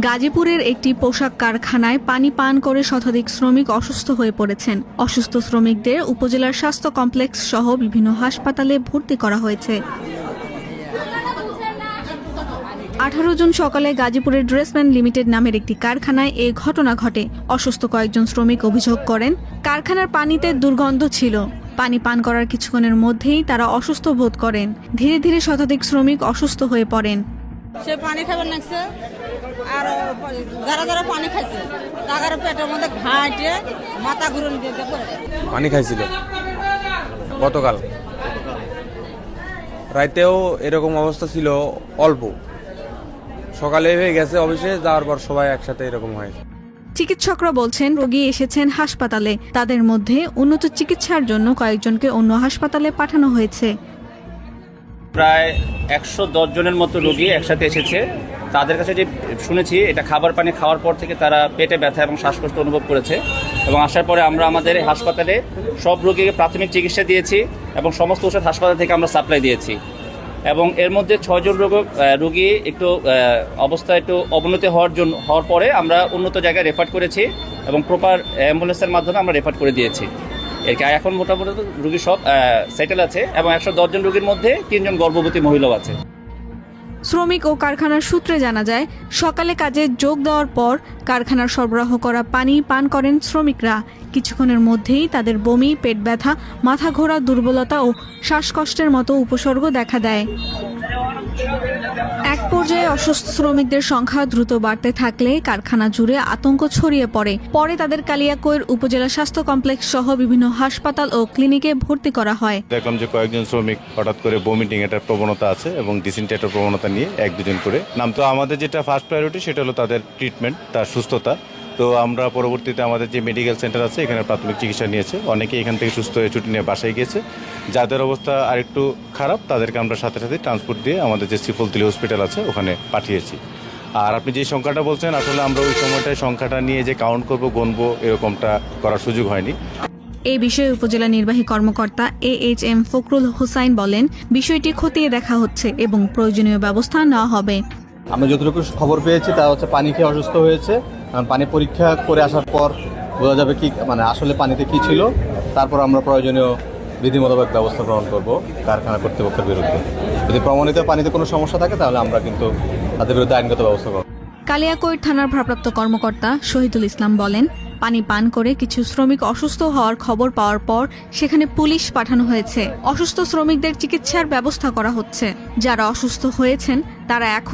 গাজীপুরের একটি পোশাক কারখানায় পানি পান করে শতাধিক শ্রমিক অসুস্থ হয়ে পড়েছেন। অসুস্থ শ্রমিকদের উপজেলার স্বাস্থ্য কমপ্লেক্স সহ বিভিন্ন হাসপাতালে ভর্তি করা হয়েছে। 18 জুন সকালে গাজীপুরের ড্রেসম্যান লিমিটেড নামের একটি কারখানায় এই ঘটনা ঘটে। অসুস্থ কয়েকজন শ্রমিক অভিযোগ করেন, কারখানার পানিতে দুর্গন্ধ ছিল। পানি পান করার কিছুক্ষণের মধ্যেই তারা অসুস্থ বোধ করেন। ধীরে ধীরে শতাধিক শ্রমিক অসুস্থ হয়ে পড়েন। সে পানি খাবার লাগছে, আর যারা যারা পানি খাইছে তাদের পেটের মধ্যে ঘাঁটে মাথা ঘুরন দিয়ে পড়ে পানি খাইছিল গতকাল রাতেও এরকম অবস্থা ছিল, অল্প সকালে হয়ে গেছে। অফিসে যাওয়ার পর সবাই একসাথে এরকম হয়। চিকিৎসকরা বলছেন, রোগী এসেছেন হাসপাতালে, তাদের মধ্যে উন্নত চিকিৎসার জন্য কয়েকজনকে অন্য হাসপাতালে পাঠানো হয়েছে। প্রায় 110 জনের মতো রোগী একসাথে এসেছে। তাদের কাছে যে শুনেছি, এটা খাবার পানি খাওয়ার পর থেকে তারা পেটে ব্যথা এবং শ্বাসকষ্ট অনুভব করেছে, এবং আসার পরে আমরা আমাদের হাসপাতালে সব রোগীকে প্রাথমিক চিকিৎসা দিয়েছি এবং সমস্ত ওষুধ হাসপাতাল থেকে আমরা সাপ্লাই দিয়েছি। এবং এর মধ্যে 6 জন রোগী একটু অবস্থা একটু অবনতি হওয়ার পরে আমরা উন্নত জায়গায় রেফার করেছি এবং প্রপার অ্যাম্বুলেন্সের মাধ্যমে আমরা রেফার করে দিয়েছি। এখন মোটামুটি রোগী সব সেটেল আছে এবং 110 জন রোগীর মধ্যে 3 জন গর্ভবতী মহিলাও আছে। শ্রমিক ও কারখানার সূত্রে জানা যায়, সকালে কাজে যোগ দেওয়ার পর কারখানার সরবরাহ করা পানি পান করেন শ্রমিকরা। কিছুক্ষণের মধ্যেই তাদের বমি, পেট ব্যথা, মাথা ঘোরা, দুর্বলতা ও শ্বাসকষ্টের মতো উপসর্গ দেখা দেয়। এক পর্যায়ে অসুস্থ শ্রমিকদের সংখ্যা দ্রুত বাড়তে থাকলে কারখানা জুড়ে আতঙ্ক ছড়িয়ে পড়ে। পরে তাদের কালিয়াকৈর উপজেলা স্বাস্থ্য কমপ্লেক্স সহ বিভিন্ন হাসপাতাল ও ক্লিনিকে ভর্তি করা হয়। দেখলাম যে কয়েকজন শ্রমিক হঠাৎ করে ভমিটিং এটার প্রবণতা আছে এবং ডিসেন্ট্রির প্রবণতা নিয়ে 1-2 জন করে নাম। তো আমাদের যেটা ফার্স্ট প্রায়োরিটি সেটা হলো তাদের ট্রিটমেন্ট, তার সুস্থতা। তো আমরা পরবর্তীতে আমাদের যে মেডিকেল সেন্টার আছে এখানে প্রাথমিক চিকিৎসা নিয়েছে। অনেকে এখান থেকে সুস্থ হয়ে ছুটি নিয়ে বাসায় গিয়েছে। যাদের অবস্থা আরেকটু খারাপ তাদেরকে আমরা সাথে সাথে ট্রান্সপোর্ট দিয়ে আমাদের যে শ্রীফলতলী হসপিটাল আছে ওখানে পাঠিয়েছি। আর আপনি যে সংখ্যাটা বলছেন, আসলে আমরা ওই সময়টায় সংখ্যাটা নিয়ে যে কাউন্ট করবো, গুনবো, এরকমটা করার সুযোগ হয়নি। এই বিষয়ে উপজেলা নির্বাহী কর্মকর্তা AHM ফখরুল হোসাইন বলেন, বিষয়টি খতিয়ে দেখা হচ্ছে এবং প্রয়োজনীয় ব্যবস্থা নেওয়া হবে। আমরা যতটুকু খবর পেয়েছি তা হচ্ছে পানি খেয়ে অসুস্থ হয়েছে। পানি পরীক্ষা করে আসার পর বোঝা যাবে কি আসলে পানিতে কি ছিল। তারপর আমরা প্রয়োজনীয় বিধি মোতাবেক ব্যবস্থা গ্রহণ করব কারখানা কর্তৃপক্ষের বিরুদ্ধে। যদি প্রমাণিত পানিতে কোনো সমস্যা থাকে তাহলে আমরা কিন্তু তাদের বিরুদ্ধে আইনগত ব্যবস্থা করব। কালিয়াকৈর থানার ভারপ্রাপ্ত কর্মকর্তা শহীদুল ইসলাম বলেন, পানি পান করে কিছু শ্রমিক অসুস্থ হওয়ার খবর পাওয়ার পর সেখানে পুলিশ পাঠানো হয়েছে। অসুস্থ শ্রমিকদের চিকিৎসার ব্যবস্থা করা হচ্ছে। যারা অসুস্থ হয়েছেন তারা এখন